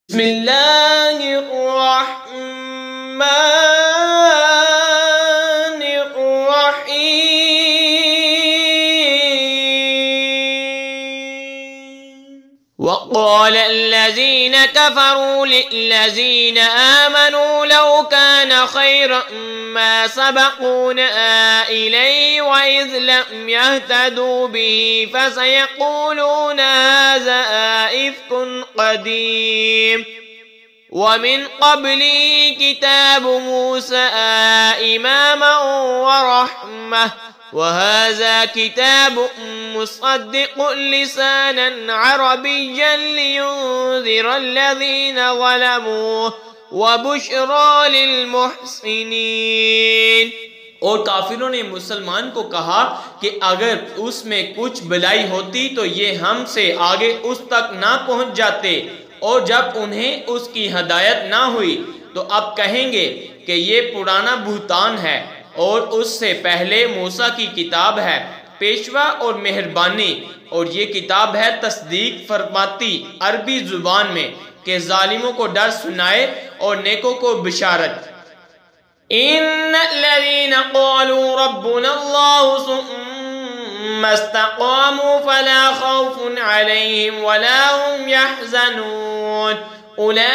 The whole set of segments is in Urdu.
بسم اللہ الرحمن الرحیم وقال الذين كفروا للذين آمنوا لو كان خيرا ما سبقونا إليه وإذ لم يهتدوا به فسيقولون هذا إفك قديم ومن قبله كتاب موسى إماما ورحمة وهذا كتاب مصدق لسانا عربيا لينذر الذين ظلموا وبشرى للمحسنين۔ اور کافروں نے مسلمان کو کہا کہ اگر اس میں کچھ بلائی ہوتی تو یہ ہم سے آگے اس تک نہ پہنچ جاتے، اور جب انہیں اس کی ہدایت نہ ہوئی تو اب کہیں گے کہ یہ پرانا بہتان ہے، اور اس سے پہلے موسیٰ کی کتاب ہے پیشوا اور مہربانی، اور یہ کتاب ہے تصدیق فرماتی عربی زبان میں کہ ظالموں کو ڈر سنائے اور نیکوں کو بشارت۔ ان الذين قالوا ربنا الله ثم استقاموا فلا خوف عليهم ولا هم يحزنون اولئك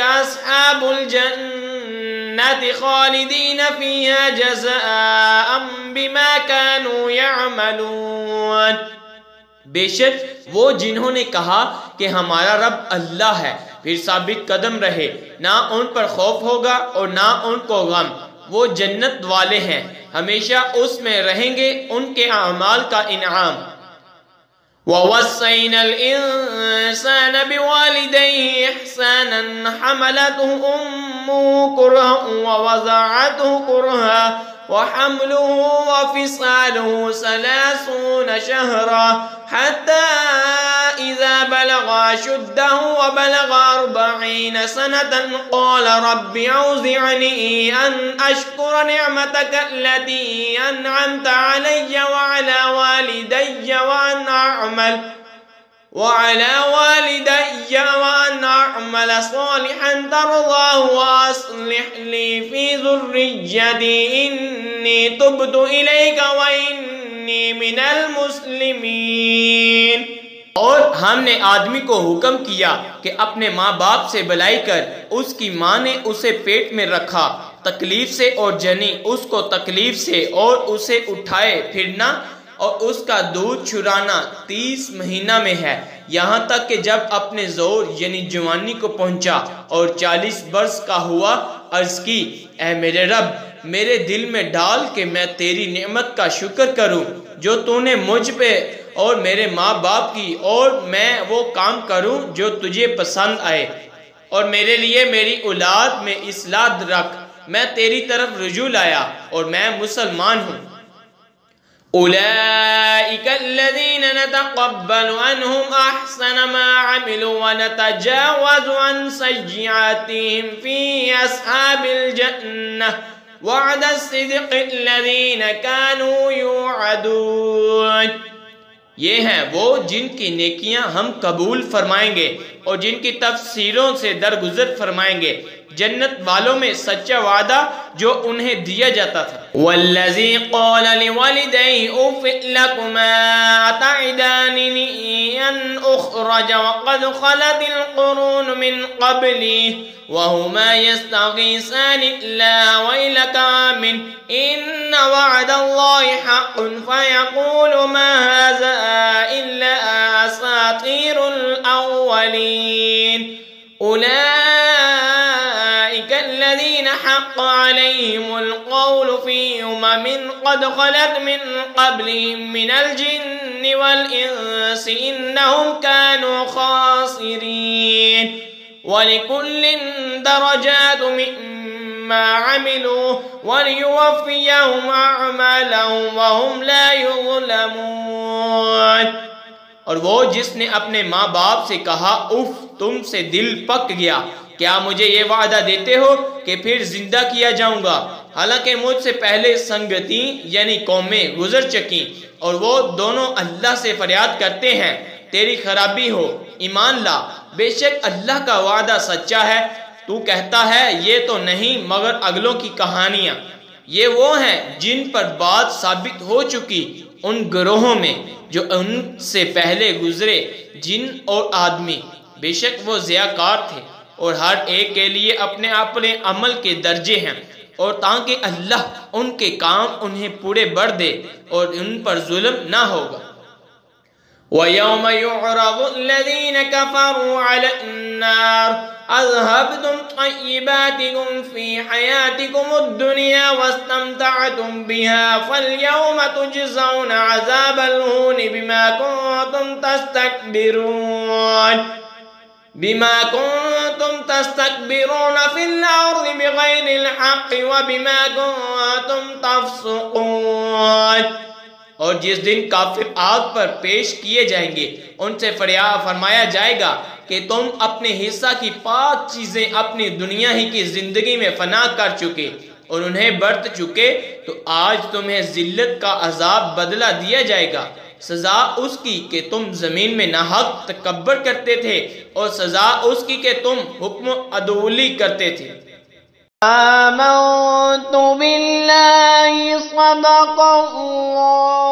اصحاب الجنة خالدين فيها جزاء بما كانوا يعملون۔ بے شک وہ جنہوں نے کہا کہ ہمارا رب اللہ ہے پھر ثابت قدم رہے، نہ ان پر خوف ہوگا اور نہ ان کو غم، وہ جنت والے ہیں، ہمیشہ اس میں رہیں گے، ان کے اعمال کا انعام۔ وَوَصَّيْنَا الْإِنسَانَ بِوَالِدَيْهِ إِحْسَانًا حَمَلَتْهُ أُمُّهُ كُرْهًا وَوَضَعَتْهُ كُرْهًا وحمله وفصاله 30 شهرا حتى إذا بلغ أشده وبلغ 40 سنة قال رب أوزعني أن أشكر نعمتك التي أنعمت علي وعلى والدي وأن أعمل صالحا ترضاه وأصلح لي في ذريتي إني تبت إليك وإني من المسلمين۔ اور ہم نے آدمی کو حکم کیا کہ اپنے ماں باپ سے بلائی کر، اس کی ماں نے اسے پیٹ میں رکھا تکلیف سے اور جنی اس کو تکلیف سے، اور اسے اٹھائے پھرنا اور اس کا دودھ چھرانا 30 مہینہ میں ہے، یہاں تک کہ جب اپنے زور یعنی جوانی کو پہنچا اور 40 برس کا ہوا، عرض کی اے میرے رب میرے دل میں ڈال کہ میں تیری نعمت کا شکر کروں جو تو نے مجھ پہ اور میرے ماں باپ کی، اور میں وہ کام کروں جو تجھے پسند آئے، اور میرے لیے میری اولاد میں اصلاح رکھ، میں تیری طرف رجوع لایا اور میں مسلمان ہوں۔ أولئك الذين نتقبل عنهم أحسن ما عملوا ونتجاوز عن سيئاتهم في أصحاب الجنة وعد الصدق الذين كانوا يوعدون۔ یہ ہیں وہ جن کی نیکیاں ہم قبول فرمائیں گے اور جن کی تفسیروں سے درگزر فرمائیں گے، جنت والوں میں سچا وعدہ جو انہیں دیا جاتا تھا۔ والذی قال لوالدیہ اف لکما اتعداننی ان اخرج وقد خلت القرون من قبلی وهما يستغيثان الله ويلك آمن إن وعد الله حق فيقول ما هذا إلا أساطير الأولين أولئك الذين حق عليهم القول في قد خلت من قبلهم من الجن والإنس إنهم كانوا خاسرين وَلِكُلٍّ دَرَجَاتٌ مِّمَّا عَمِلُوا وَلِيُوَفِّيَهُمْ أَعْمَالَهُمْ وَهُمْ لَا يُظْلَمُونَ۔ اور وہ جس نے اپنے ماں باپ سے کہا اف تم سے دل پک گیا، کیا مجھے یہ وعدہ دیتے ہو کہ پھر زندہ کیا جاؤں گا، حالانکہ مجھ سے پہلے سنگتیں یعنی قومیں گزر چکیں، اور وہ دونوں اللہ سے فریاد کرتے ہیں تیری خرابی ہو، ایمان لا، بے شک اللہ کا وعدہ سچا ہے۔ تو کہتا ہے یہ تو نہیں مگر اگلوں کی کہانیاں، یہ وہ ہیں جن پر بات ثابت ہو چکی ان گروہوں میں جو ان سے پہلے گزرے، جن اور آدمی، بے شک وہ ضیاءکار تھے، اور ہر ایک کے لیے اپنے اپنے عمل کے درجے ہیں، اور تاکہ اللہ ان کے کام انہیں پورے بڑھ دے اور ان پر ظلم نہ ہوگا۔ وَيَوْمَ يُعْرَضُ الَّذِينَ كَفَرُوا عَلَى النَّارِ أَذْهَبْتُمْ طَيِّبَاتِكُمْ فِي حَيَاتِكُمُ الدُّنْيَا وَاسْتَمْتَعْتُمْ بِهَا فَالْيَوْمَ تُجْزَوْنَ عَذَابَ الْهُونِ بِمَا كُنتُمْ تَسْتَكْبِرُونَ فِي الْأَرْضِ بِغَيْرِ الْحَقِّ وَبِمَا كُنتُمْ تَفْسُقُونَ۔ اور جس دن کافر آگ پر پیش کیے جائیں گے، ان سے فرمایا جائے گا کہ تم اپنے حصہ کی پاک چیزیں اپنی دنیا ہی کی زندگی میں فنا کر چکے اور انہیں برت چکے، تو آج تمہیں ذلت کا عذاب بدلہ دیا جائے گا، سزا اس کی کہ تم زمین میں ناحق تکبر کرتے تھے، اور سزا اس کی کہ تم حکم عدولی کرتے تھے۔ آمنت باللہ صدق اللہ